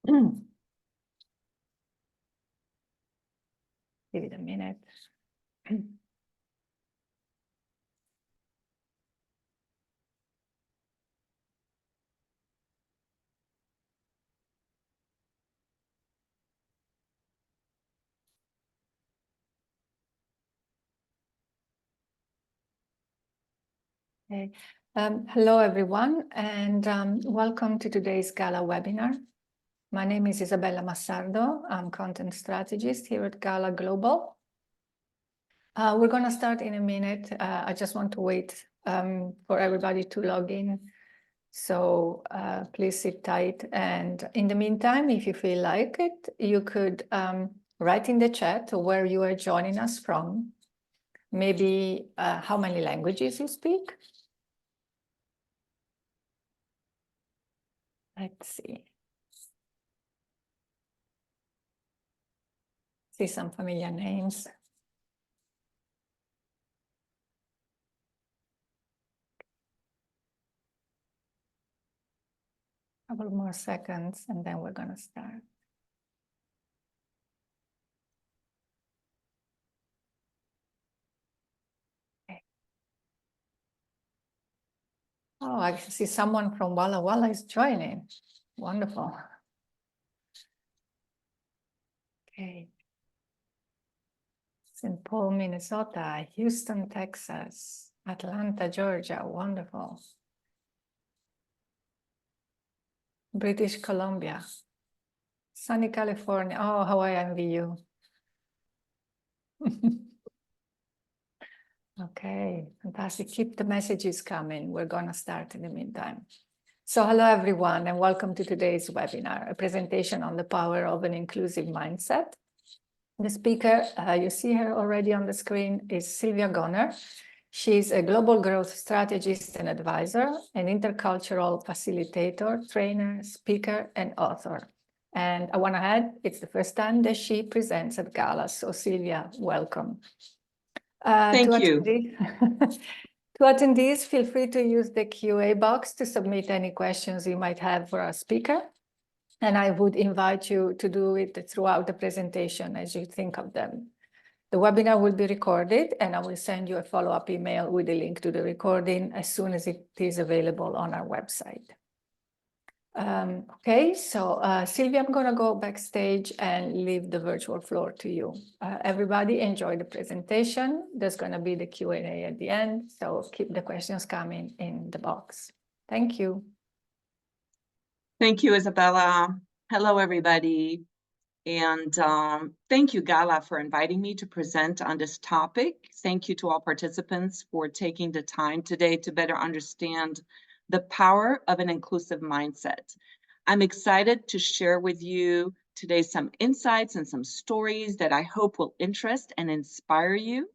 Give it a minute. Okay. Hello, everyone, and welcome to today's GALA webinar. My name is Isabella Massardo. I'm content strategist here at GALA Global. We're going to start in a minute. I just want to wait for everybody to log in. So please sit tight. And in the meantime, if you feel like it, you could write in the chat where you are joining us from. Maybe how many languages you speak. Let's see. See some familiar names. A couple more seconds and then we're going to start. Okay. Oh, I see someone from Walla Walla is joining. Wonderful. Okay. St. Paul, Minnesota, Houston, Texas, Atlanta, Georgia. Wonderful. British Columbia, sunny California. Oh, how I envy you. Okay, fantastic. Keep the messages coming. We're going to start in the meantime. So hello, everyone, and welcome to today's webinar, a presentation on the power of an inclusive mindset. The speaker, you see her already on the screen, is Sylvia Gonner. She's a global growth strategist and advisor, an intercultural facilitator, trainer, speaker, and author. And I want to add, it's the first time that she presents at GALA. So Sylvia, welcome. Thank you. To attendees, feel free to use the QA box to submit any questions you might have for our speaker. And I would invite you to do it throughout the presentation as you think of them. The webinar will be recorded and I will send you a follow-up email with a link to the recording as soon as it is available on our website. Okay, so Sylvia, I'm going to go backstage and leave the virtual floor to you. Everybody enjoy the presentation. There's going to be the Q&A at the end, so keep the questions coming in the box. Thank you. Thank you, Isabella. Hello, everybody. And thank you, GALA, for inviting me to present on this topic. Thank you to all participants for taking the time today to better understand the power of an inclusive mindset. I'm excited to share with you today some insights and some stories that I hope will interest and inspire you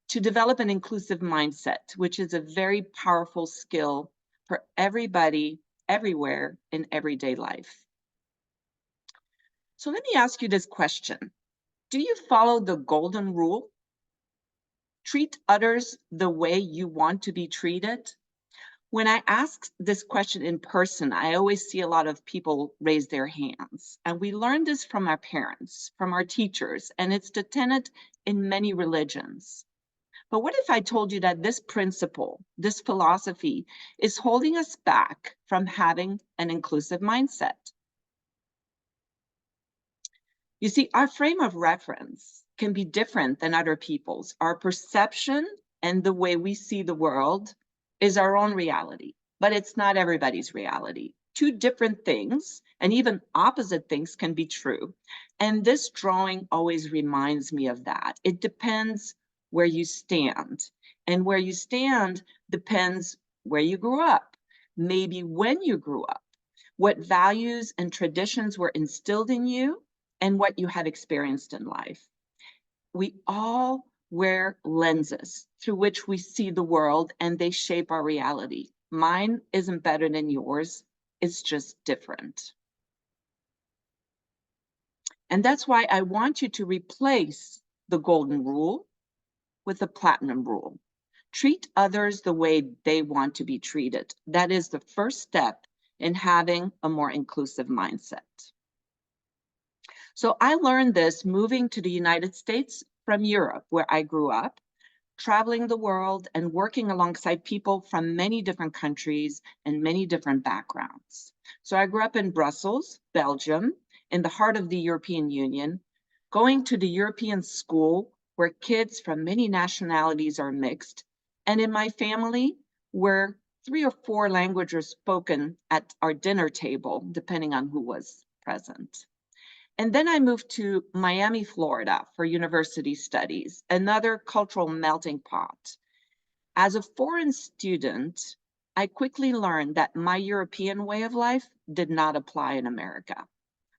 to develop an inclusive mindset, which is a very powerful skill for everybody, everywhere in everyday life. So let me ask you this question. Do you follow the golden rule? Treat others the way you want to be treated? When I ask this question in person, I always see a lot of people raise their hands. And we learned this from our parents, from our teachers, and it's the tenet in many religions. But what if I told you that this principle, this philosophy, is holding us back from having an inclusive mindset? You see, our frame of reference can be different than other people's. Our perception and the way we see the world is our own reality, but it's not everybody's reality. Two different things and even opposite things can be true. And this drawing always reminds me of that. It depends where you stand. And where you stand depends where you grew up, maybe when you grew up, what values and traditions were instilled in you, and what you have experienced in life. We all wear lenses through which we see the world, and they shape our reality. Mine isn't better than yours, it's just different. And that's why I want you to replace the golden rule with the platinum rule. Treat others the way they want to be treated. That is the first step in having a more inclusive mindset. So I learned this moving to the United States from Europe, where I grew up, traveling the world and working alongside people from many different countries and many different backgrounds. So I grew up in Brussels, Belgium, in the heart of the European Union, going to the European school where kids from many nationalities are mixed, and in my family, where 3 or 4 languages are spoken at our dinner table, depending on who was present. And then I moved to Miami, Florida for university studies, another cultural melting pot. As a foreign student, I quickly learned that my European way of life did not apply in America.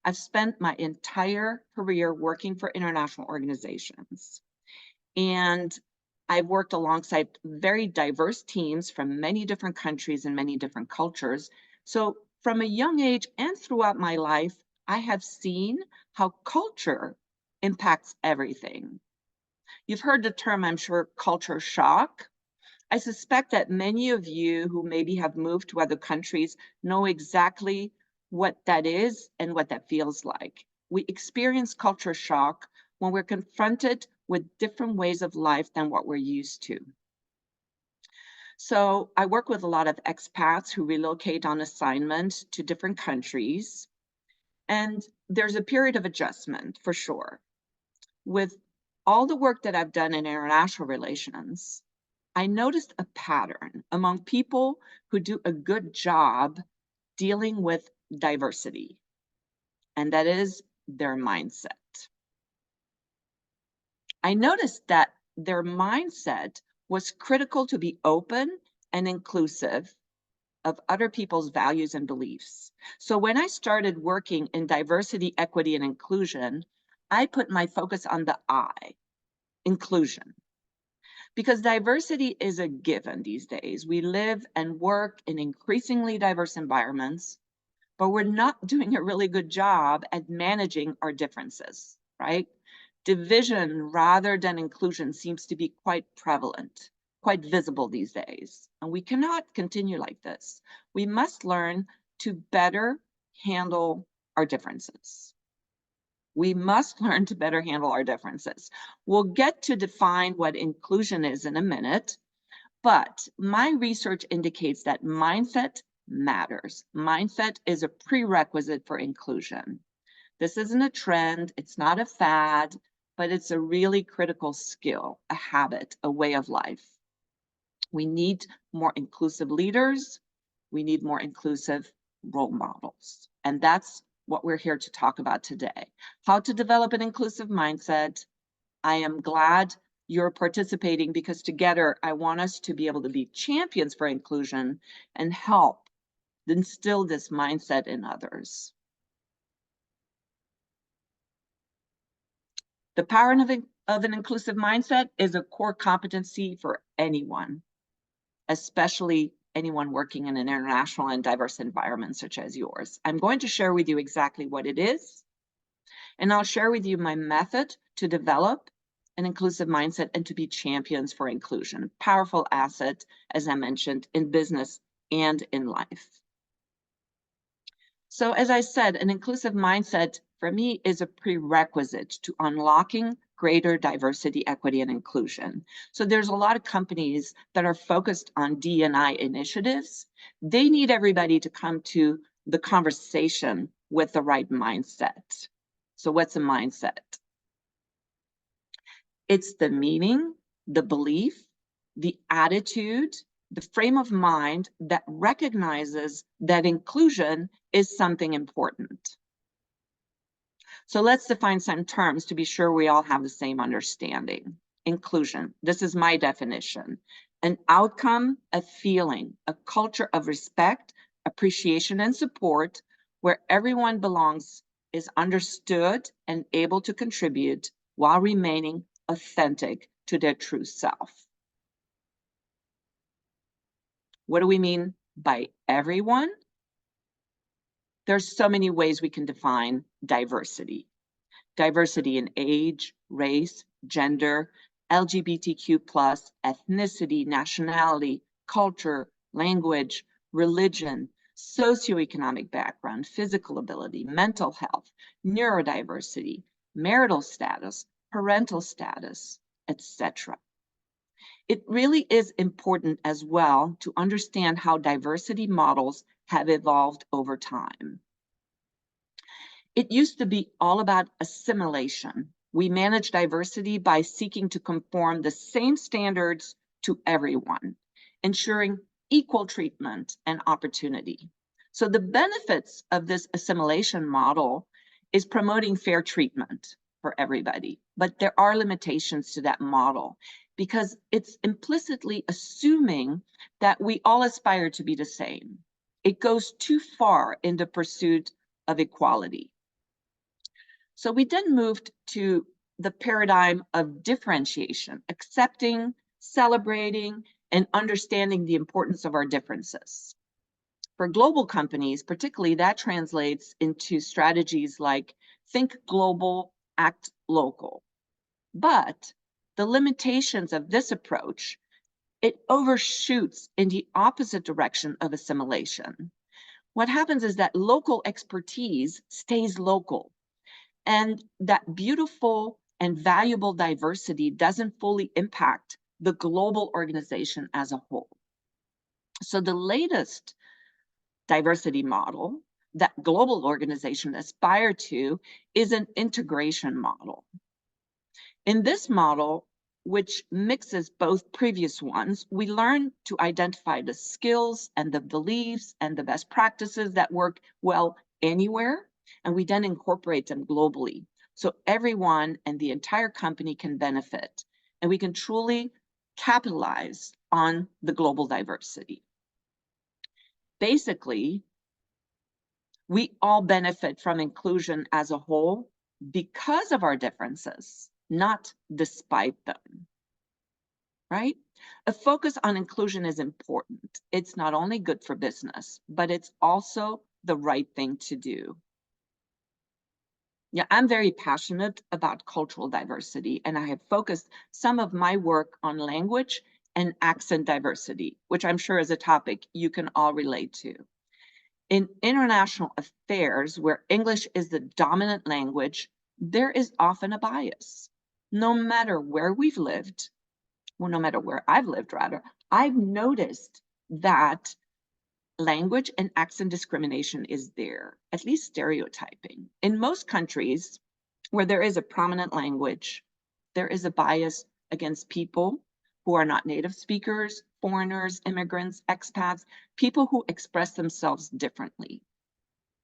I've spent my entire career working for international organizations, and I've worked alongside very diverse teams from many different countries and many different cultures. So from a young age and throughout my life, I have seen how culture impacts everything. You've heard the term, I'm sure, culture shock. I suspect that many of you who maybe have moved to other countries know exactly what that is and what that feels like. We experience culture shock when we're confronted with different ways of life than what we're used to. So I work with a lot of expats who relocate on assignment to different countries. And there's a period of adjustment for sure. With all the work that I've done in international relations, I noticed a pattern among people who do a good job dealing with diversity, and that is their mindset. I noticed that their mindset was critical to be open and inclusive of other people's values and beliefs. So when I started working in diversity, equity, and inclusion, I put my focus on the I, inclusion. Because diversity is a given these days. We live and work in increasingly diverse environments, but we're not doing a really good job at managing our differences, right? Division rather than inclusion seems to be quite prevalent, quite visible these days. And we cannot continue like this. We must learn to better handle our differences. We must learn to better handle our differences. We'll get to define what inclusion is in a minute, but my research indicates that mindset matters. Mindset is a prerequisite for inclusion. This isn't a trend, it's not a fad, but it's a really critical skill, a habit, a way of life. We need more inclusive leaders. We need more inclusive role models. And that's what we're here to talk about today. How to develop an inclusive mindset. I am glad you're participating because together I want us to be able to be champions for inclusion and help instill this mindset in others. The power of an inclusive mindset is a core competency for anyone, especially anyone working in an international and diverse environment such as yours. I'm going to share with you exactly what it is, and I'll share with you my method to develop an inclusive mindset and to be champions for inclusion. Powerful asset, as I mentioned, in business and in life. So as I said, an inclusive mindset for me is a prerequisite to unlocking greater diversity, equity, and inclusion. So there's a lot of companies that are focused on D&I initiatives. They need everybody to come to the conversation with the right mindset. So what's a mindset? It's the meaning, the belief, the attitude, the frame of mind that recognizes that inclusion is something important. So let's define some terms to be sure we all have the same understanding. Inclusion, this is my definition. An outcome, a feeling, a culture of respect, appreciation, and support where everyone belongs, is understood and able to contribute while remaining authentic to their true self. What do we mean by everyone? There's so many ways we can define diversity. Diversity in age, race, gender, LGBTQ+, ethnicity, nationality, culture, language, religion, socioeconomic background, physical ability, mental health, neurodiversity, marital status, parental status, etc. It really is important as well to understand how diversity models have evolved over time. It used to be all about assimilation. We manage diversity by seeking to conform the same standards to everyone, ensuring equal treatment and opportunity. So the benefits of this assimilation model is promoting fair treatment for everybody, but there are limitations to that model because it's implicitly assuming that we all aspire to be the same. It goes too far in the pursuit of equality. So we then moved to the paradigm of differentiation, accepting, celebrating, and understanding the importance of our differences. For global companies, particularly, that translates into strategies like think global, act local. But the limitations of this approach, it overshoots in the opposite direction of assimilation. What happens is that local expertise stays local, and that beautiful and valuable diversity doesn't fully impact the global organization as a whole. So the latest diversity model that global organizations aspire to is an integration model. In this model, which mixes both previous ones, we learn to identify the skills and the beliefs and the best practices that work well anywhere, and we then incorporate them globally. So everyone and the entire company can benefit, and we can truly capitalize on the global diversity. Basically, we all benefit from inclusion as a whole because of our differences, not despite them, right? A focus on inclusion is important. It's not only good for business, but it's also the right thing to do. Yeah, I'm very passionate about cultural diversity, and I have focused some of my work on language and accent diversity, which I'm sure is a topic you can all relate to. In international affairs, where English is the dominant language, there is often a bias. No matter where we've lived, well, no matter where I've lived, rather, I've noticed that language and accent discrimination is there, at least stereotyping. In most countries where there is a prominent language, there is a bias against people who are not native speakers, foreigners, immigrants, expats, people who express themselves differently.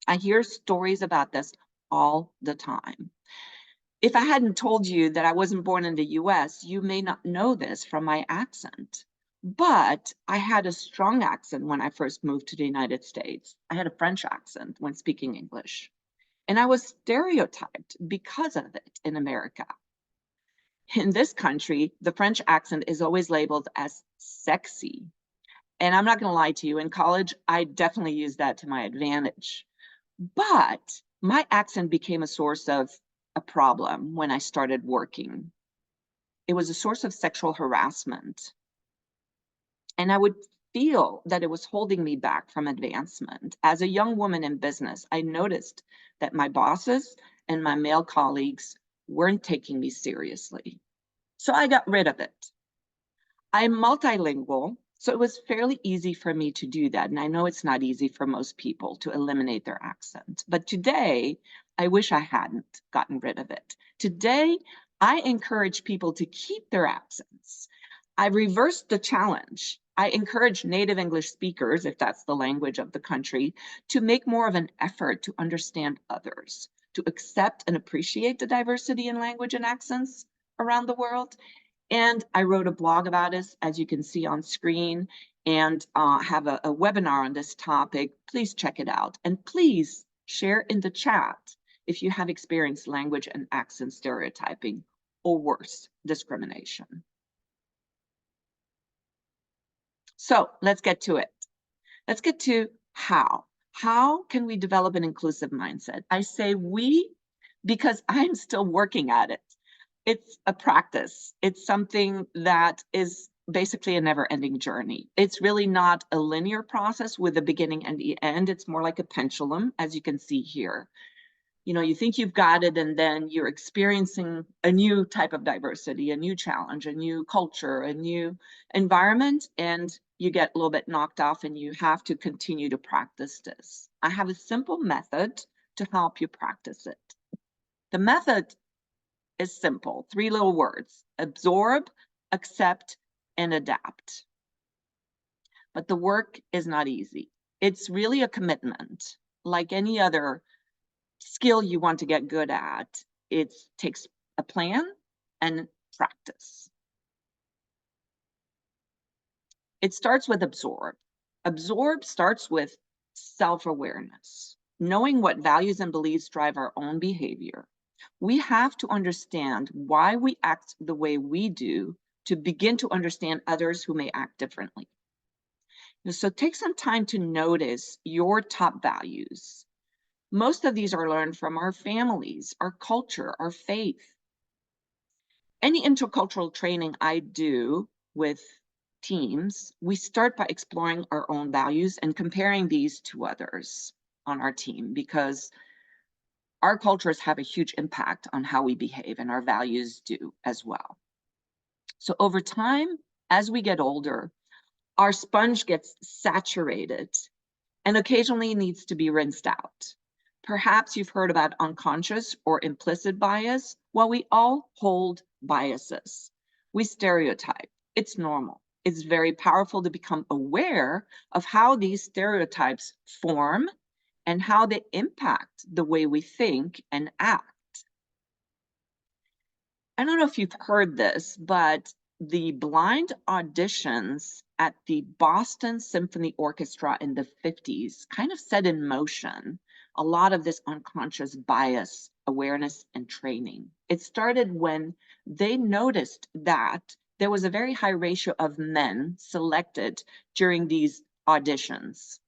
I hear stories about this all the time. If I hadn't told you that I wasn't born in the US, you may not know this from my accent. But I had a strong accent when I first moved to the United States. I had a French accent when speaking English. And I was stereotyped because of it in America. In this country, the French accent is always labeled as sexy. And I'm not going to lie to you, in college, I definitely used that to my advantage. But my accent became a source of a problem when I started working. It was a source of sexual harassment. And I would feel that it was holding me back from advancement. As a young woman in business, I noticed that my bosses and my male colleagues weren't taking me seriously. So I got rid of it. I'm multilingual, so it was fairly easy for me to do that. And I know it's not easy for most people to eliminate their accent. But today, I wish I hadn't gotten rid of it. Today, I encourage people to keep their accents. I reversed the challenge. I encourage native English speakers, if that's the language of the country, to make more of an effort to understand others, to accept and appreciate the diversity in language and accents around the world. And I wrote a blog about this, as you can see on screen, and have a webinar on this topic. Please check it out. And please share in the chat if you have experienced language and accent stereotyping or worse, discrimination. So let's get to it. Let's get to how. How can we develop an inclusive mindset? I say we because I'm still working at it. It's a practice. It's something that is basically a never-ending journey. It's really not a linear process with a beginning and the end. It's more like a pendulum, as you can see here. You think you've got it, and then you're experiencing a new type of diversity, a new challenge, a new culture, a new environment, and you get a little bit knocked off, and you have to continue to practice this. I have a simple method to help you practice it. The method is simple, 3 little words: absorb, accept, and adapt. But the work is not easy. It's really a commitment. Like any other skill you want to get good at, it takes a plan and practice. It starts with absorb. Absorb starts with self-awareness, knowing what values and beliefs drive our own behavior. We have to understand why we act the way we do to begin to understand others who may act differently. So take some time to notice your top values. Most of these are learned from our families, our culture, our faith. Any intercultural training I do with teams, we start by exploring our own values and comparing these to others on our team, because our cultures have a huge impact on how we behave, and our values do as well. So over time, as we get older, our sponge gets saturated and occasionally needs to be rinsed out. Perhaps you've heard about unconscious or implicit bias. Well, we all hold biases. We stereotype. It's normal. It's very powerful to become aware of how these stereotypes form and how they impact the way we think and act. I don't know if you've heard this, but the blind auditions at the Boston Symphony Orchestra in the 50s kind of set in motion a lot of this unconscious bias awareness and training. It started when they noticed that there was a very high ratio of men selected during these auditions,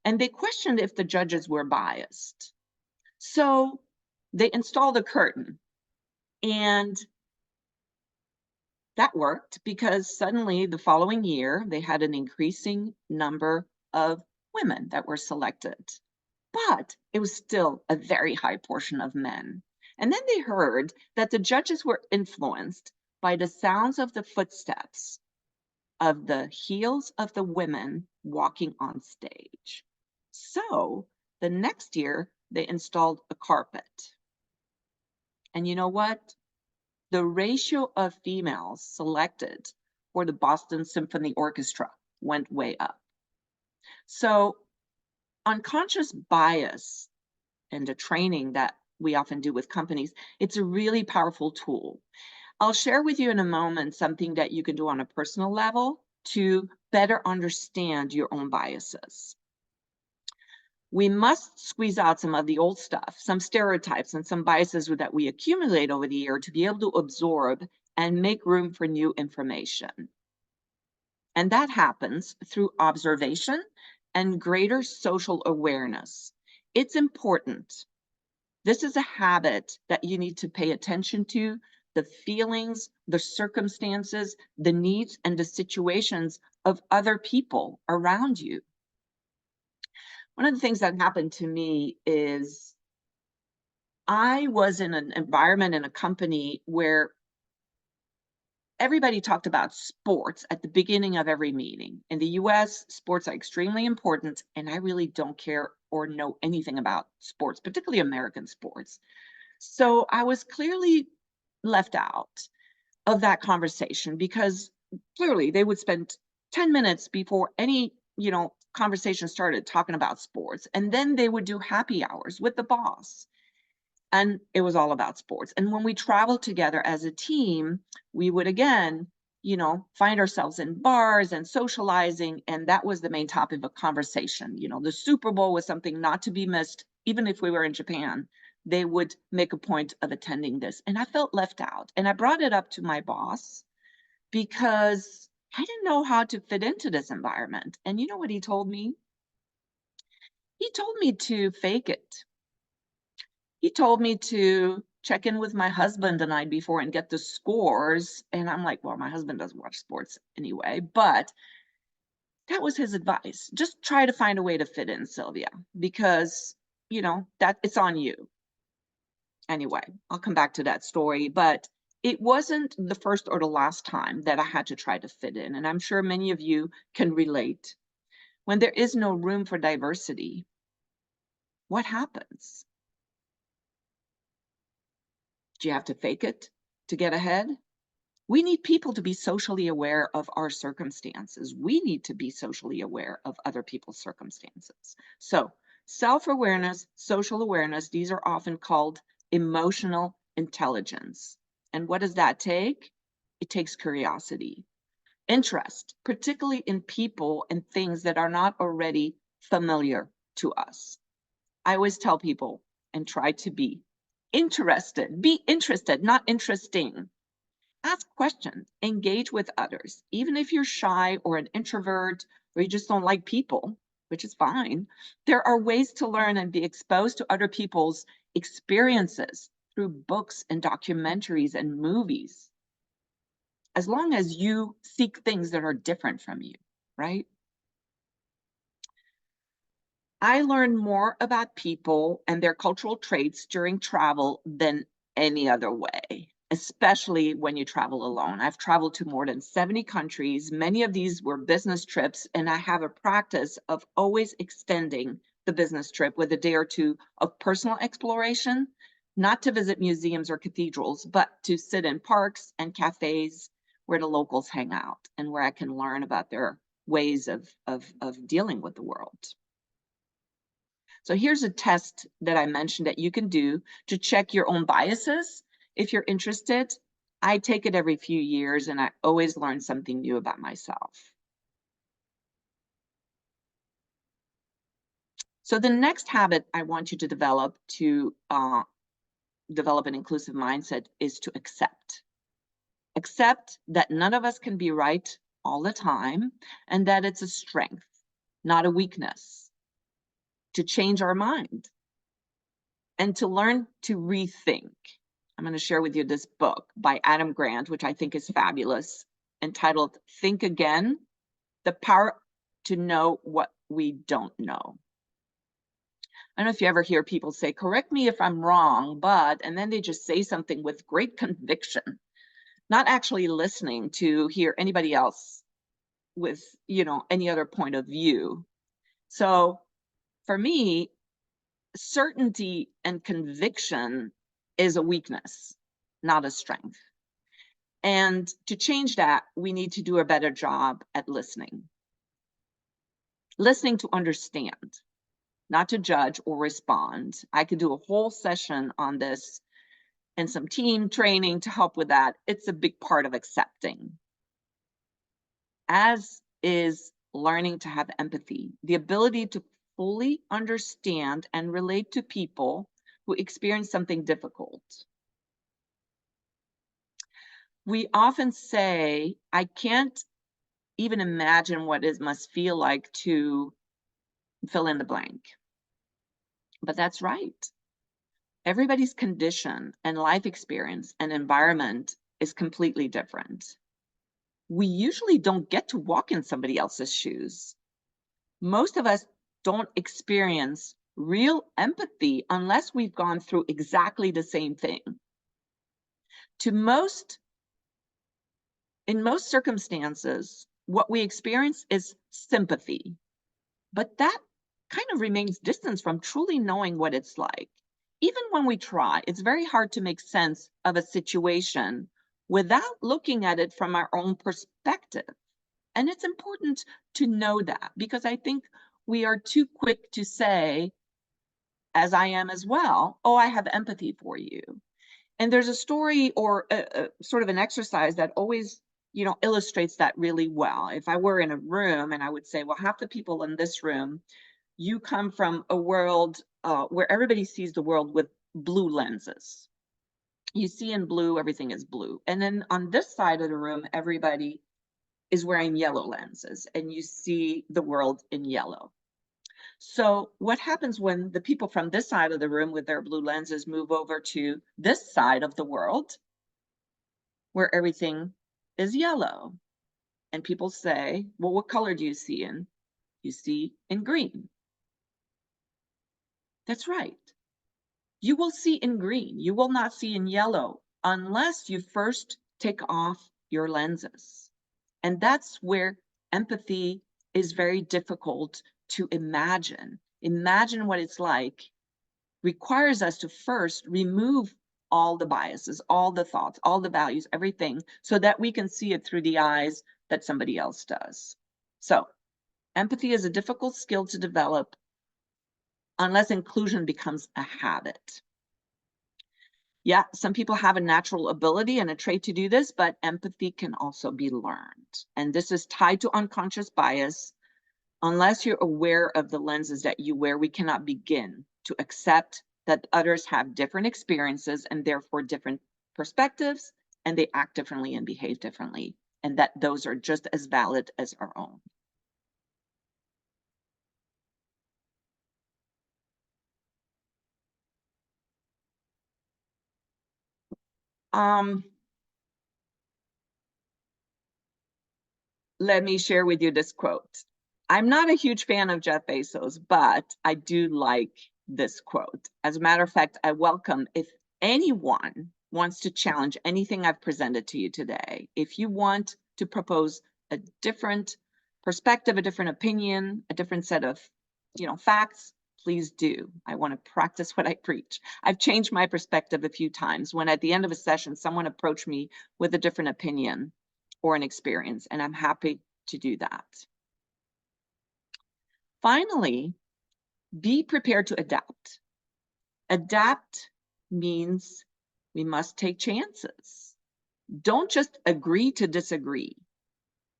and they questioned if the judges were biased. So they installed a curtain, and that worked because suddenly the following year, they had an increasing number of women that were selected. But it was still a very high portion of men. And then they heard that the judges were influenced by the sounds of the footsteps of the heels of the women walking on stage. So the next year, they installed a carpet. And you know what? The ratio of females selected for the Boston Symphony Orchestra went way up. So unconscious bias and the training that we often do with companies, it's a really powerful tool. I'll share with you in a moment something that you can do on a personal level to better understand your own biases. We must squeeze out some of the old stuff, some stereotypes and some biases that we accumulate over the year to be able to absorb and make room for new information. And that happens through observation and greater social awareness. It's important. This is a habit that you need to pay attention to, the feelings, the circumstances, the needs, and the situations of other people around you. One of the things that happened to me is I was in an environment in a company where everybody talked about sports at the beginning of every meeting. In the US, sports are extremely important, and I really don't care or know anything about sports, particularly American sports. So I was clearly left out of that conversation because clearly they would spend 10 minutes before any, conversation started talking about sports. And then they would do happy hours with the boss. And it was all about sports. And when we traveled together as a team, we would again, find ourselves in bars and socializing. And that was the main topic of conversation. The Super Bowl was something not to be missed, even if we were in Japan. They would make a point of attending this. And I felt left out. And I brought it up to my boss because I didn't know how to fit into this environment. And you know what he told me? He told me to fake it. He told me to check in with my husband the night before and get the scores. And I'm like, well, my husband doesn't watch sports anyway, but that was his advice. Just try to find a way to fit in, Sylvia, because, you know, that it's on you. Anyway, I'll come back to that story, but it wasn't the first or the last time that I had to try to fit in. And I'm sure many of you can relate. When there is no room for diversity, what happens? Do you have to fake it to get ahead? We need people to be socially aware of our circumstances. We need to be socially aware of other people's circumstances. So self-awareness, social awareness, these are often called emotional intelligence. And what does that take? It takes curiosity, interest, particularly in people and things that are not already familiar to us. I always tell people and try to be interested, not interesting. Ask questions, engage with others. Even if you're shy or an introvert or you just don't like people, which is fine, there are ways to learn and be exposed to other people's experiences through books and documentaries and movies, as long as you seek things that are different from you, right? I learned more about people and their cultural traits during travel than any other way, especially when you travel alone. I've traveled to more than 70 countries. Many of these were business trips, and I have a practice of always extending the business trip with a day or two of personal exploration, not to visit museums or cathedrals, but to sit in parks and cafes where the locals hang out and where I can learn about their ways of dealing with the world. So here's a test that I mentioned that you can do to check your own biases. If you're interested, I take it every few years and I always learn something new about myself. So the next habit I want you to develop develop an inclusive mindset is to accept. Accept that none of us can be right all the time and that it's a strength, not a weakness. To change our mind and to learn to rethink. I'm going to share with you this book by Adam Grant, which I think is fabulous, entitled Think Again, The Power to Know What We Don't Know. I don't know if you ever hear people say, correct me if I'm wrong, but, and then they just say something with great conviction, not actually listening to hear anybody else with, you know, any other point of view. So for me, certainty and conviction is a weakness, not a strength. And to change that, we need to do a better job at listening. Listening to understand, not to judge or respond. I could do a whole session on this and some team training to help with that. It's a big part of accepting. As is learning to have empathy, the ability to fully understand and relate to people who experience something difficult. We often say, I can't even imagine what it must feel like to fill in the blank. But that's right. Everybody's condition and life experience and environment is completely different. We usually don't get to walk in somebody else's shoes. Most of us don't experience real empathy unless we've gone through exactly the same thing. In most circumstances, what we experience is sympathy, but that kind of remains distance from truly knowing what it's like. Even when we try, it's very hard to make sense of a situation without looking at it from our own perspective. And it's important to know that, because I think we are too quick to say, as I am as well, oh, I have empathy for you. And there's a story or a sort of an exercise that always, you know, illustrates that really well. If I were in a room and I would say, well, half the people in this room, you come from a world where everybody sees the world with blue lenses. You see in blue, everything is blue. And then on this side of the room, everybody is wearing yellow lenses and you see the world in yellow. So what happens when the people from this side of the room with their blue lenses move over to this side of the world where everything is yellow? And people say, well, what color do you see in? You see in green. That's right. You will see in green. You will not see in yellow unless you first take off your lenses. And that's where empathy is very difficult to imagine. Imagine what it's like. Requires us to first remove all the biases, all the thoughts, all the values, everything, so that we can see it through the eyes that somebody else does. So empathy is a difficult skill to develop unless inclusion becomes a habit. Yeah, some people have a natural ability and a trait to do this, but empathy can also be learned. And this is tied to unconscious bias. Unless you're aware of the lenses that you wear, we cannot begin to accept that others have different experiences and therefore different perspectives, and they act differently and behave differently, and that those are just as valid as our own. Let me share with you this quote. I'm not a huge fan of Jeff Bezos, but I do like this quote. As a matter of fact, I welcome if anyone wants to challenge anything I've presented to you today. If you want to propose a different perspective, a different opinion, a different set of, facts, please do. I want to practice what I preach. I've changed my perspective a few times when at the end of a session, someone approached me with a different opinion or an experience, and I'm happy to do that. Finally, be prepared to adapt. Adapt means we must take chances. Don't just agree to disagree.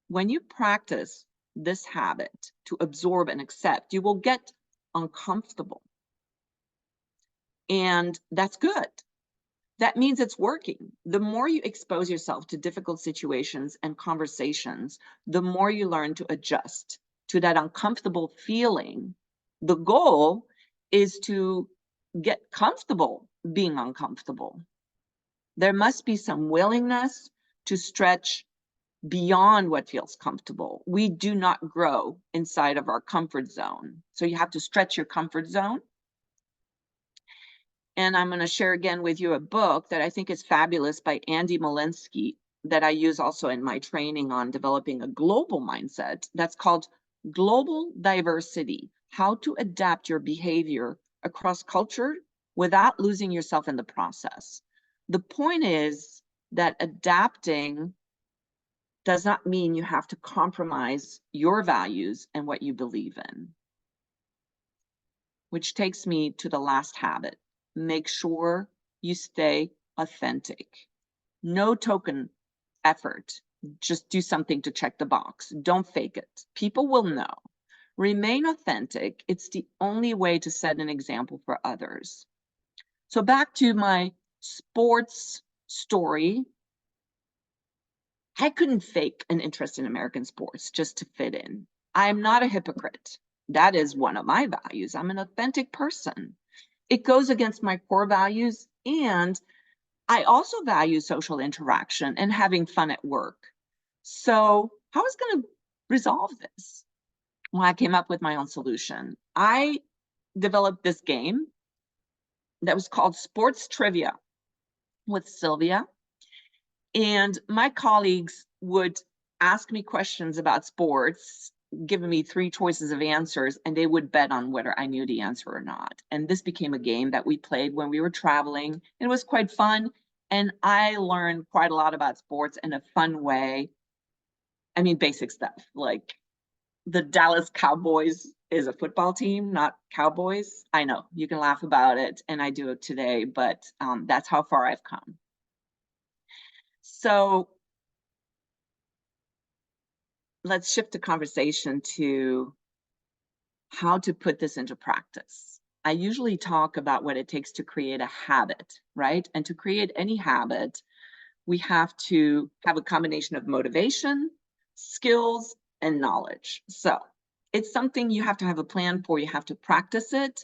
When you practice this habit to absorb and accept, you will get uncomfortable. And that's good. That means it's working. The more you expose yourself to difficult situations and conversations, the more you learn to adjust to that uncomfortable feeling. The goal is to get comfortable being uncomfortable. There must be some willingness to stretch beyond what feels comfortable. We do not grow inside of our comfort zone. So you have to stretch your comfort zone. And I'm going to share again with you a book that I think is fabulous by Andy Molinsky that I use also in my training on developing a global mindset. That's called Global Diversity: How to Adapt Your Behavior Across Culture Without Losing Yourself in the Process. The point is that adapting does not mean you have to compromise your values and what you believe in. Which takes me to the last habit. Make sure you stay authentic. No token effort. Just do something to check the box. Don't fake it. People will know. Remain authentic. It's the only way to set an example for others. So back to my sports story. I couldn't fake an interest in American sports just to fit in. I'm not a hypocrite. That is one of my values. I'm an authentic person. It goes against my core values, and I also value social interaction and having fun at work. So how I was going to resolve this? Well, I came up with my own solution. I developed this game that was called Sports Trivia with Sylvia. And my colleagues would ask me questions about sports, giving me 3 choices of answers, and they would bet on whether I knew the answer or not. And this became a game that we played when we were traveling. It was quite fun. And I learned quite a lot about sports in a fun way. I mean, basic stuff like the Dallas Cowboys is a football team, not Cowboys. I know you can laugh about it, and I do it today, but that's how far I've come. So let's shift the conversation to how to put this into practice. I usually talk about what it takes to create a habit, right? And to create any habit, we have to have a combination of motivation, skills, and knowledge. So it's something you have to have a plan for, you have to practice it,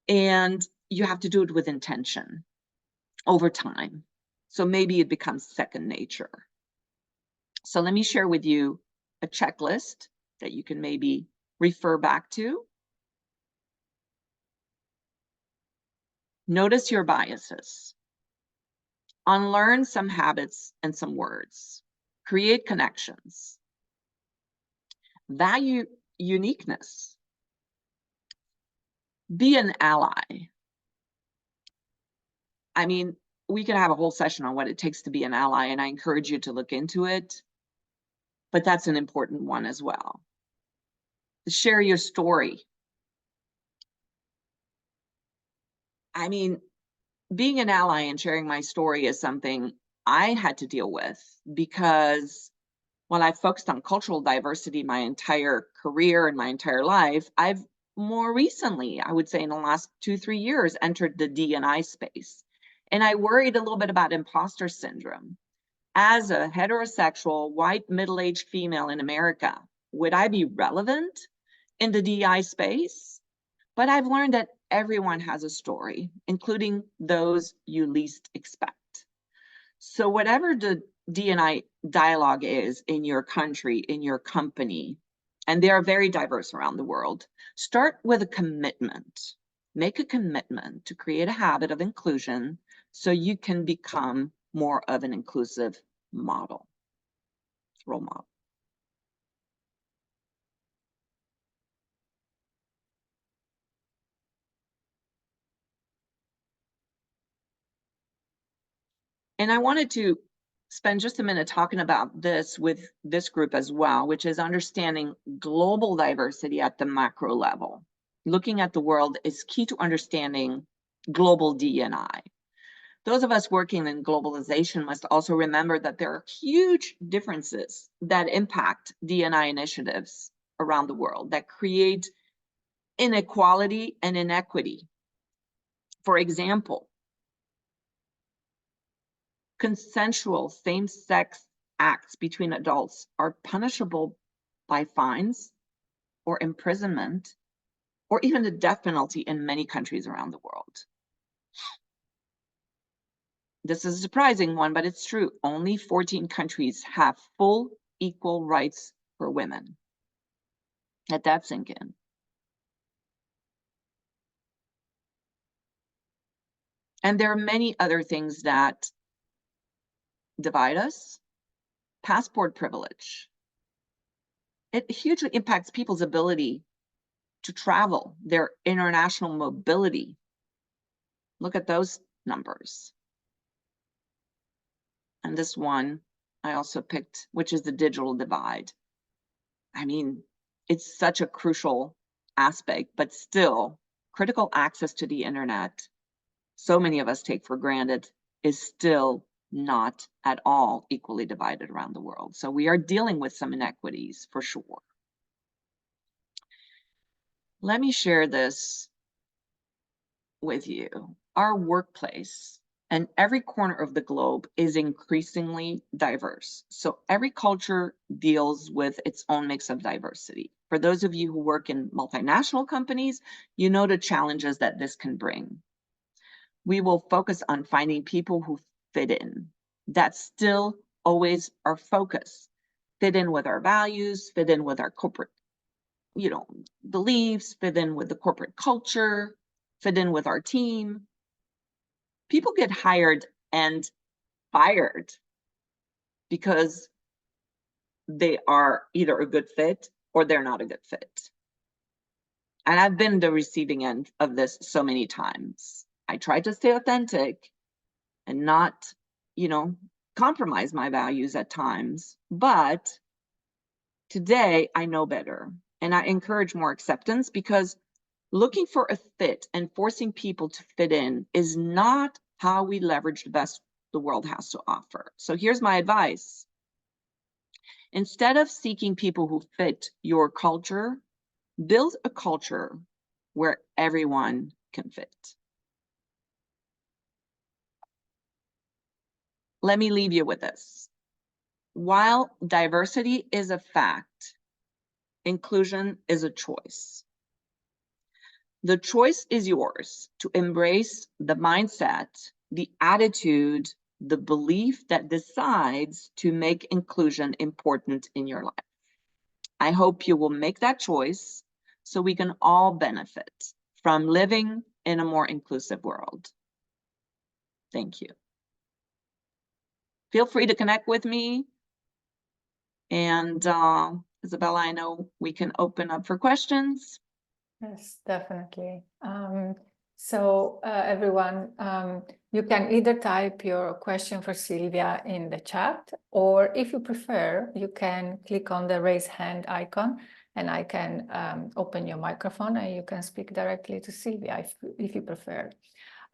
and you have to do it with intention over time. So maybe it becomes second nature. So let me share with you a checklist that you can maybe refer back to. Notice your biases. Unlearn some habits and some words. Create connections. Value uniqueness. Be an ally. I mean, we could have a whole session on what it takes to be an ally, and I encourage you to look into it, but that's an important one as well. Share your story. I mean, being an ally and sharing my story is something I had to deal with because while I focused on cultural diversity my entire career and my entire life, I've more recently, I would say in the last 2-3 years, entered the D&I space. And I worried a little bit about imposter syndrome. As a heterosexual, white, middle-aged female in America, would I be relevant in the DI space? But I've learned that everyone has a story, including those you least expect. So whatever the D&I dialogue is in your country, in your company, and they are very diverse around the world, start with a commitment. Make a commitment to create a habit of inclusion so you can become more of an inclusive model, role model. And I wanted to spend just a minute talking about this with this group as well, which is understanding global diversity at the macro level. Looking at the world is key to understanding global D&I. Those of us working in globalization must also remember that there are huge differences that impact D&I initiatives around the world that create inequality and inequity. For example, consensual same-sex acts between adults are punishable by fines or imprisonment or even the death penalty in many countries around the world. This is a surprising one, but it's true. Only 14 countries have full equal rights for women. Let that sink in. And there are many other things that divide us. Passport privilege. It hugely impacts people's ability to travel, their international mobility. Look at those numbers. And this one I also picked, which is the digital divide. I mean, it's such a crucial aspect, but still, critical access to the internet, so many of us take for granted, is still not at all equally divided around the world. So we are dealing with some inequities for sure. Let me share this with you. Our workplace and every corner of the globe is increasingly diverse. So every culture deals with its own mix of diversity. For those of you who work in multinational companies, you know the challenges that this can bring. We will focus on finding people who fit in. That's still always our focus. Fit in with our values, fit in with our corporate, beliefs, fit in with the corporate culture, fit in with our team. People get hired and fired because they are either a good fit or they're not a good fit. And I've been the receiving end of this so many times. I try to stay authentic and not, compromise my values at times. But today I know better and I encourage more acceptance because looking for a fit and forcing people to fit in is not how we leverage the best the world has to offer. So here's my advice. Instead of seeking people who fit your culture, build a culture where everyone can fit. Let me leave you with this. While diversity is a fact, inclusion is a choice. The choice is yours to embrace the mindset, the attitude, the belief that decides to make inclusion important in your life. I hope you will make that choice so we can all benefit from living in a more inclusive world. Thank you. Feel free to connect with me. And Isabella, I know we can open up for questions. Yes, definitely. Everyone, you can either type your question for Sylvia in the chat, or if you prefer, you can click on the raise hand icon and I can open your microphone and you can speak directly to Sylvia if you prefer.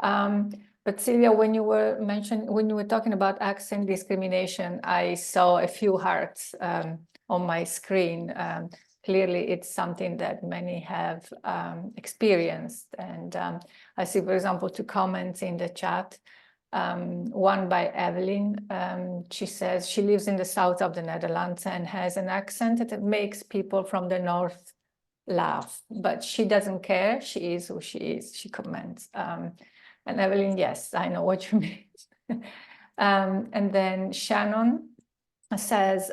But Sylvia, when you were talking about accent discrimination, I saw a few hearts on my screen. Clearly, it's something that many have experienced. And I see, for example, two comments in the chat. One by Evelyn. She says she lives in the south of the Netherlands and has an accent that makes people from the north laugh, but she doesn't care. She is who she is, she comments. And Evelyn, yes, I know what you mean. And then Shannon says,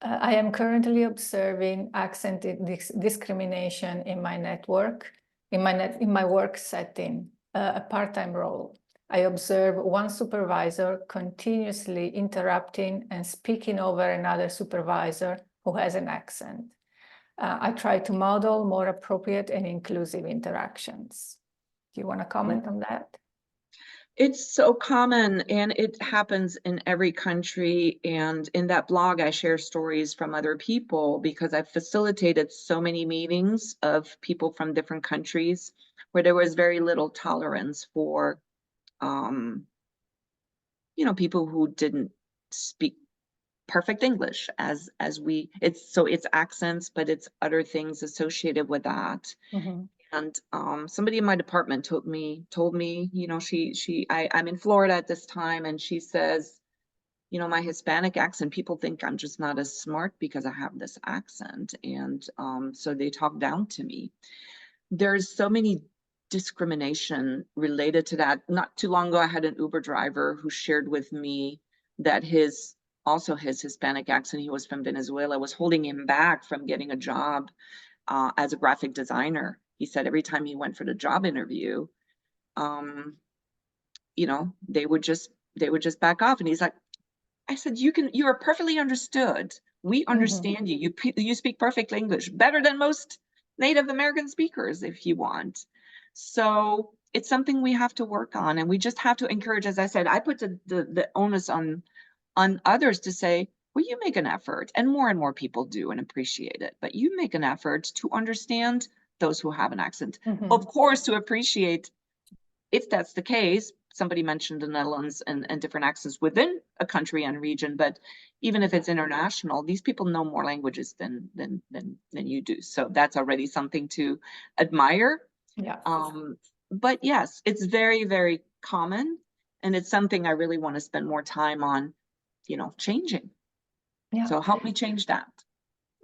I am currently observing accent discrimination in my network, in my work setting, a part-time role. I observe one supervisor continuously interrupting and speaking over another supervisor who has an accent. I try to model more appropriate and inclusive interactions. Do you want to comment on that? It's so common and it happens in every country. And in that blog, I share stories from other people because I've facilitated so many meetings of people from different countries where there was very little tolerance for, people who didn't speak perfect English it's accents, but it's other things associated with that. Mm-hmm. And somebody in my department told me, I'm in Florida at this time, and she says, my Hispanic accent, people think I'm just not as smart because I have this accent. And so they talk down to me. There's so many discrimination related to that. Not too long ago, I had an Uber driver who shared with me that his Hispanic accent, he was from Venezuela, was holding him back from getting a job as a graphic designer. He said every time he went for the job interview, they would just back off. And he's like, I said, you are perfectly understood. We understand you. You speak perfect English, better than most Native American speakers, if you want. So it's something we have to work on, and we just have to encourage. As I said, I put the onus on others to say, well, you make an effort, and more people do and appreciate it, but you make an effort to understand those who have an accent. Of course, to appreciate, if that's the case, somebody mentioned the Netherlands and different accents within a country and region, but even if it's international, these people know more languages than you do. So that's already something to admire. Yeah. But yes, it's very, very common, and it's something I really want to spend more time on, changing. Yeah. So help me change that.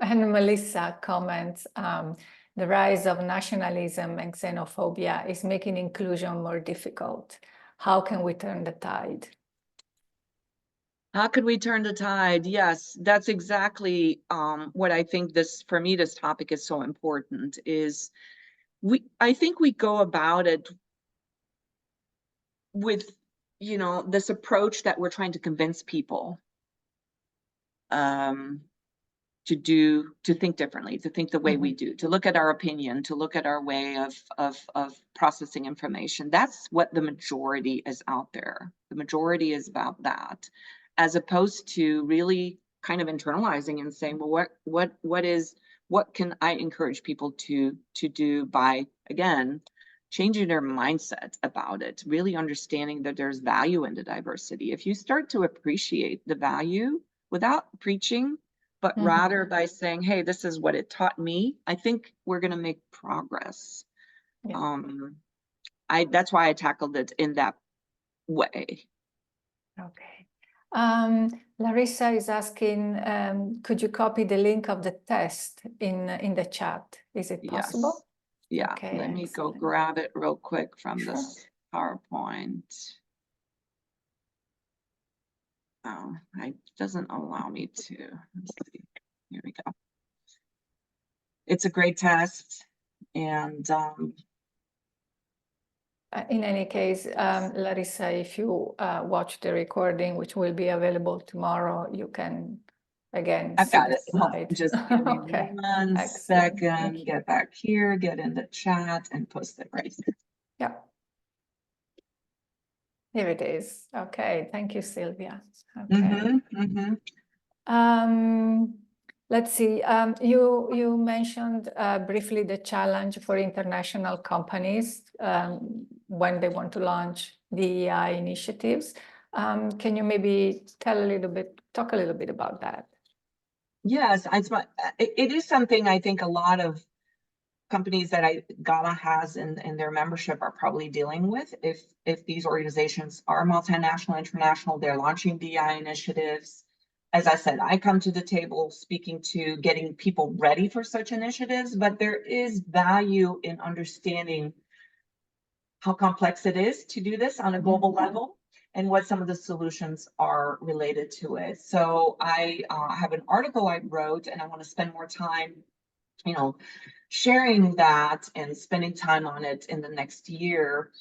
And Melissa comments, the rise of nationalism and xenophobia is making inclusion more difficult. How can we turn the tide? How could we turn the tide? Yes, that's exactly what I think this topic is so important. Is I think we go about it with, this approach that we're trying to convince people to think differently, to think the way we do, to look at our opinion, to look at our way of processing information. That's what the majority is out there. The majority is about that, as opposed to really kind of internalizing and saying, well, what can I encourage people to do by, again, changing their mindset about it, really understanding that there's value in the diversity. If you start to appreciate the value without preaching, but rather by saying, hey, this is what it taught me, I think we're going to make progress. Yeah. That's why I tackled it in that way. Okay. Larissa is asking, could you copy the link of the test in the chat? Is it possible? Yes. Yeah, Okay, let me go excellent. grab it real quick from Sure. this PowerPoint. Oh, it doesn't allow me to. Let's see. Here we go. It's a great test, and in any case, Larissa, if you watch the recording, which will be available tomorrow, you can again I've see got the it. slide. Just give me Okay, one excellent. second. Get back here, get in the chat, and post it right here. Yeah. Here it is. Okay, thank you, Sylvia. Okay. Let's see. You mentioned briefly the challenge for international companies when they want to launch DEI initiatives. Can you maybe talk a little bit about that? Yes, it is something I think a lot of companies that GALA has in their membership are probably dealing with. If these organizations are multinational, international, they're launching DEI initiatives. As I said, I come to the table speaking to getting people ready for such initiatives, but there is value in understanding how complex it is to do this on a global level and what some of the solutions are related to it. So I have an article I wrote, and I want to spend more time, sharing that and spending time on it in the next year.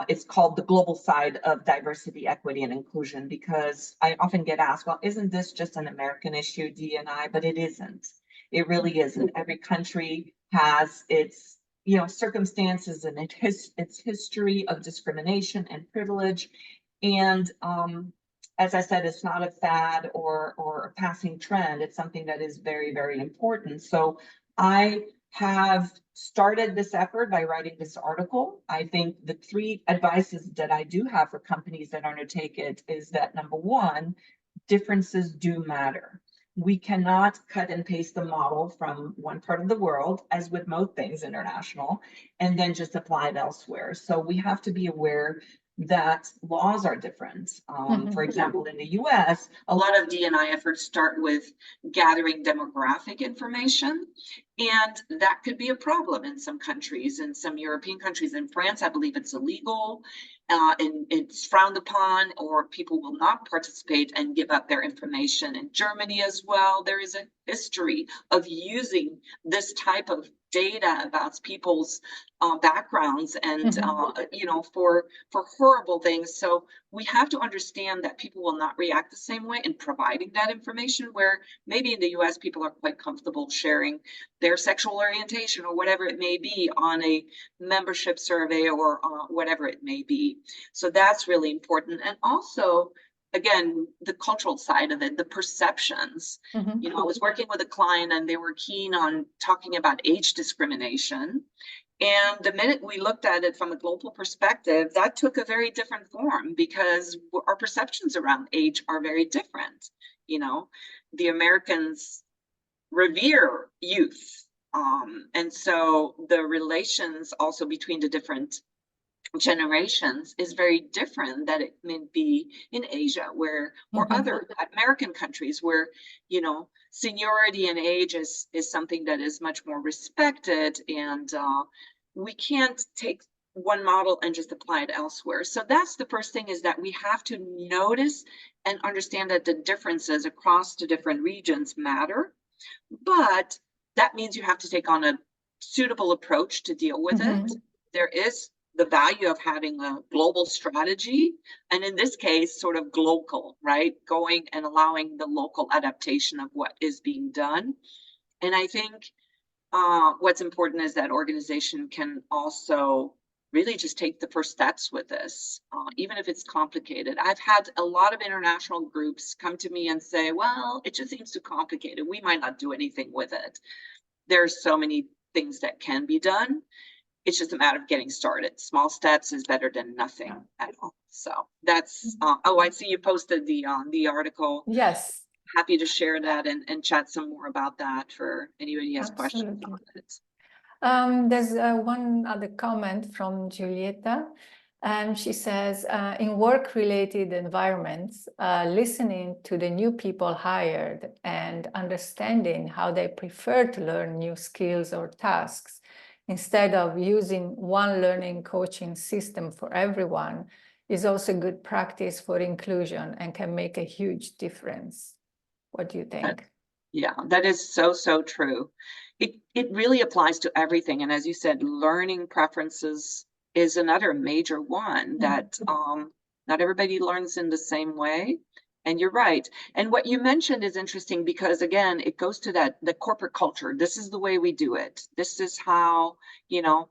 It's called The Global Side of Diversity, Equity, and Inclusion, because I often get asked, well, isn't this just an American issue, D&I? But it isn't. It really isn't. Every country has its circumstances and its history of discrimination and privilege. And as I said, it's not a fad or a passing trend. It's something that is very, very important. So I have started this effort by writing this article. I think the 3 advices that I do have for companies that undertake it is that, number 1, differences do matter. We cannot cut and paste the model from one part of the world, as with most things international, and then just apply it elsewhere. So we have to be aware that laws are different. For example, in the US, a lot of D&I efforts start with gathering demographic information, and that could be a problem in some countries. In some European countries, in France, I believe it's illegal, and it's frowned upon, or people will not participate and give up their information. In Germany as well, there is a history of using this type of data about people's backgrounds and for horrible things. So we have to understand that people will not react the same way in providing that information, where maybe in the US people are quite comfortable sharing their sexual orientation or whatever it may be on a membership survey or whatever it may be. So that's really important. And also, again, the cultural side of it, the perceptions. I was working with a client and they were keen on talking about age discrimination. And the minute we looked at it from a global perspective, that took a very different form, because our perceptions around age are very different. The Americans revere youth. And so the relations also between the different generations is very different than it may be in Asia, or other American countries, where seniority and age is something that is much more respected, and we can't take one model and just apply it elsewhere. So that's the first thing, is that we have to notice and understand that the differences across the different regions matter, but that means you have to take on a suitable approach to deal with it. There is the value of having a global strategy, and in this case, sort of global, right? Going and allowing the local adaptation of what is being done. And I think what's important is that organization can also really just take the first steps with this, even if it's complicated. I've had a lot of international groups come to me and say, well, it just seems too complicated. We might not do anything with it. There's so many things that can be done. It's just a matter of getting started. Small steps is better than nothing at all. So that's, I see you posted the article. Yes. Happy to share that and chat some more about that for anybody who has questions on it. There's one other comment from Giulietta. And she says, in work-related environments, listening to the new people hired and understanding how they prefer to learn new skills or tasks, instead of using one learning coaching system for everyone, is also good practice for inclusion and can make a huge difference. What do you think? Yeah, that is so, so true. It really applies to everything. And as you said, learning preferences is another major one that not everybody learns in the same way. And you're right. And what you mentioned is interesting because again, it goes to that the corporate culture. This is the way we do it. This is how, you know,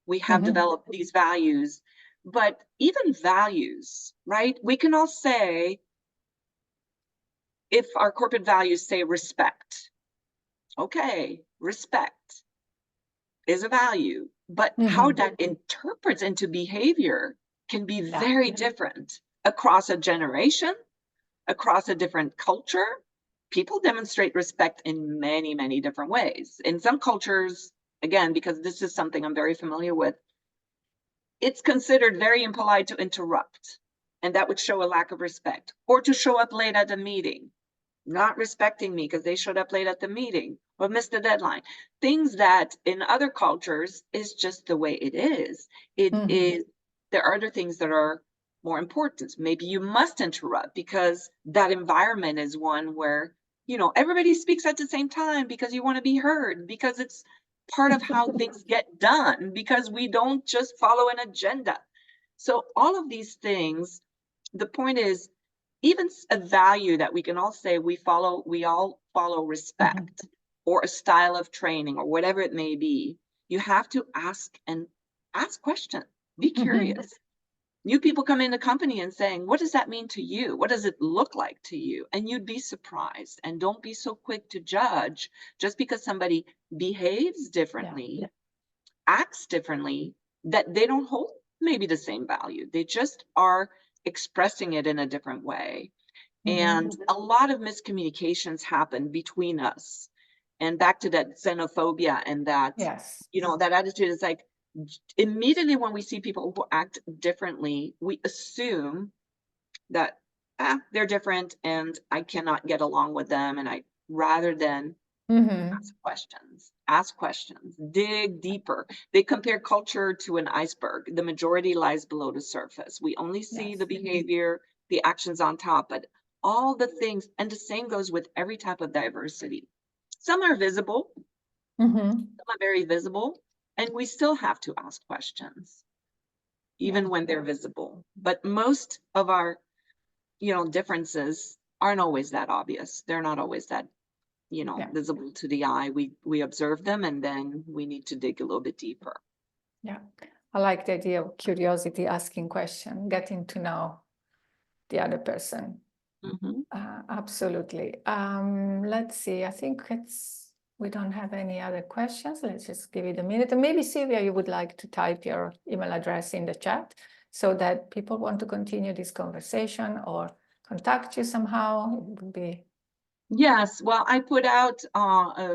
we have developed these values. But even values, right? We can all say, if our corporate values say respect, okay, respect is a value, but how that interprets into behavior can be very different across a generation, across a different culture. People demonstrate respect in many, many different ways. In some cultures, again, because this is something I'm very familiar with, it's considered very impolite to interrupt, and that would show a lack of respect, or to show up late at a meeting, not respecting me because they showed up late at the meeting or missed the deadline. Things that in other cultures is just the way it is. It is, there are other things that are more important. Maybe you must interrupt because that environment is one where, you know, everybody speaks at the same time because you want to be heard, because it's part of how things get done, because we don't just follow an agenda. So all of these things, the point is, even a value that we can all say we all follow respect or a style of training or whatever it may be, you have to ask questions, be curious. New people come in the company and saying, what does that mean to you? What does it look like to you? And you'd be surprised. And don't be so quick to judge just because somebody behaves differently, acts differently, that they don't hold maybe the same value. They just are expressing it in a different way. And a lot of miscommunications happen between us. And back to that xenophobia and that, you know, that attitude is like, immediately when we see people who act differently, we assume that they're different and I cannot get along with them. And I, rather than ask questions, dig deeper. They compare culture to an iceberg. The majority lies below the surface. We only see the behavior, the actions on top, but all the things, and the same goes with every type of diversity. Some are visible, some are very visible, and we still have to ask questions, even when they're visible. But most of our, you know, differences aren't always that obvious. They're not always that, you know, visible to the eye. We observe them and then we need to dig a little bit deeper. Yeah, I like the idea of curiosity, asking questions, getting to know the other person. Absolutely. Let's see, I think we don't have any other questions. Let's just give it a minute. And maybe Sylvia, you would like to type your email address in the chat so that people want to continue this conversation or contact you somehow. It would be... Yes, well, I put out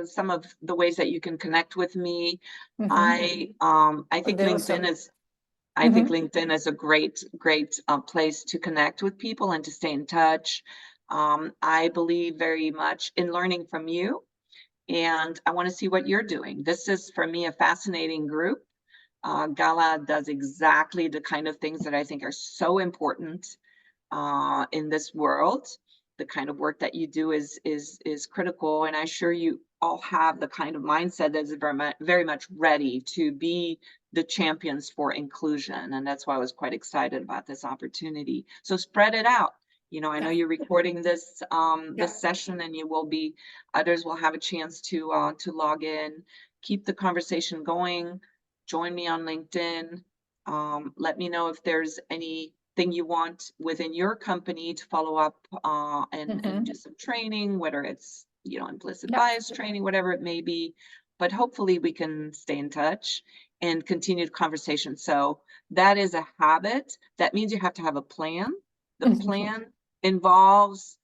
some of the ways that you can connect with me. I think LinkedIn is, I think LinkedIn is a great place to connect with people and to stay in touch. I believe very much in learning from you, and I want to see what you're doing. This is, for me, a fascinating group. GALA does exactly the kind of things that I think are so important in this world. The kind of work that you do is critical, and I'm sure you all have the kind of mindset that is very much ready to be the champions for inclusion, and that's why I was quite excited about this opportunity. So spread it out. You know, I know you're recording this this session, and others will have a chance to log in. Keep the conversation going. Join me on LinkedIn. Let me know if there's anything you want within your company to follow up and do some training, whether it's, you know, implicit bias training, whatever it may be. But hopefully we can stay in touch and continue the conversation. So that is a habit. That means you have to have a plan. The plan involves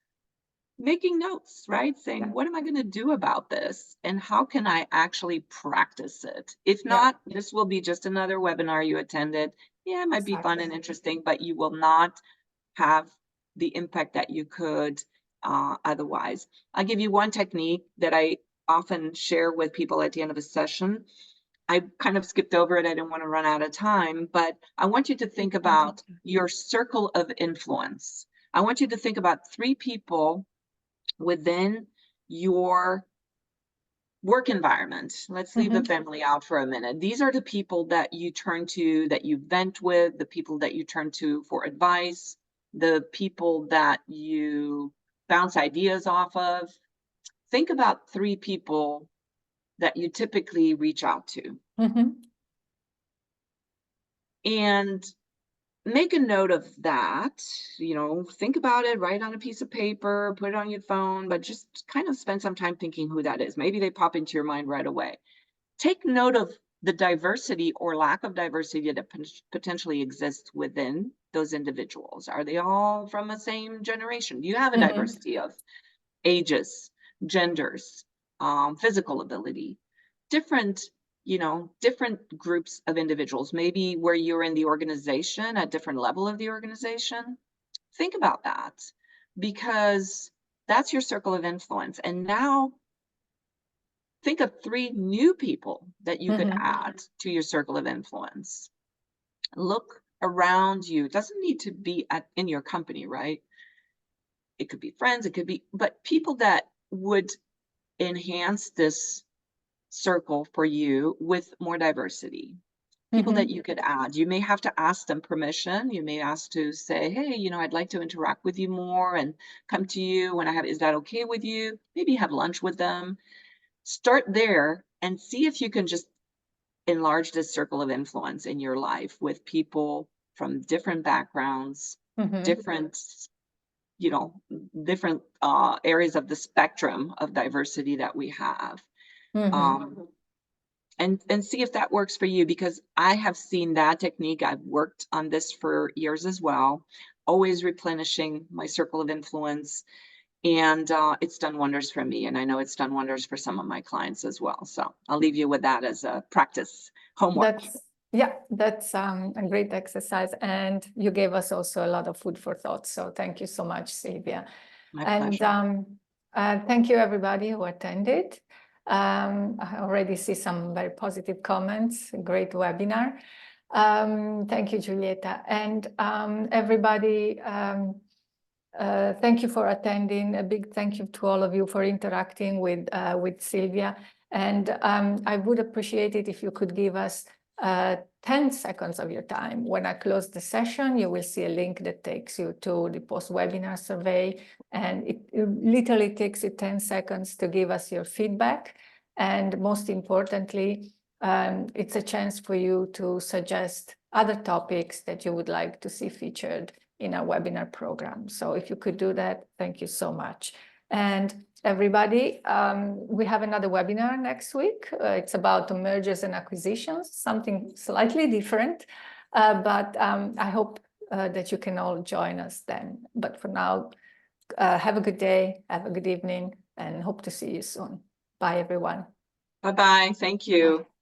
making notes, right? Saying, what am I going to do about this? And how can I actually practice it? If not, this will be just another webinar you attended. Yeah, it might be fun Exactly. and interesting, but you will not have the impact that you could otherwise. I'll give you one technique that I often share with people at the end of a session. I kind of skipped over it. I didn't want to run out of time, but I want you to think about your circle of influence. I want you to think about 3 people within your work environment. Let's leave the family out for a minute. These are the people that you turn to, that you vent with, the people that you turn to for advice, the people that you bounce ideas off of. Think about 3 people that you typically reach out to. And make a note of that. Think about it, write on a piece of paper, put it on your phone, but just kind of spend some time thinking who that is. Maybe they pop into your mind right away. Take note of the diversity or lack of diversity that potentially exists within those individuals. Are they all from the same generation? Do you have a diversity of ages, genders, physical ability, different different groups of individuals, maybe where you're in the organization, a different level of the organization? Think about that, because that's your circle of influence. And now think of 3 new people that you could add to your circle of influence. Look around you. It doesn't need to be in your company, right? It could be friends, it could be, but people that would enhance this circle for you with more diversity. People that you could add. You may have to ask them permission. You may ask to say, hey, I'd like to interact with you more and come to you when is that okay with you? Maybe have lunch with them. Start there and see if you can just enlarge this circle of influence in your life with people from different backgrounds, different, different areas of the spectrum of diversity that we have. And see if that works for you, because I have seen that technique. I've worked on this for years as well, always replenishing my circle of influence. And it's done wonders for me. And I know it's done wonders for some of my clients as well. So I'll leave you with that as a practice homework. That's a great exercise. And you gave us also a lot of food for thought. So thank you so much, Sylvia. My pleasure. Thank you, everybody who attended. I already see some very positive comments. Great webinar. Thank you, Giulietta. And everybody, thank you for attending. A big thank you to all of you for interacting with Sylvia. And I would appreciate it if you could give us 10 seconds of your time. When I close the session, you will see a link that takes you to the post-webinar survey. And it literally takes you 10 seconds to give us your feedback. And most importantly, it's a chance for you to suggest other topics that you would like to see featured in our webinar program. So if you could do that, thank you so much. And everybody, we have another webinar next week. It's about mergers and acquisitions, something slightly different, but I hope that you can all join us then. But for now, have a good day, have a good evening, and hope to see you soon. Bye, everyone. Bye-bye. Thank you. Bye.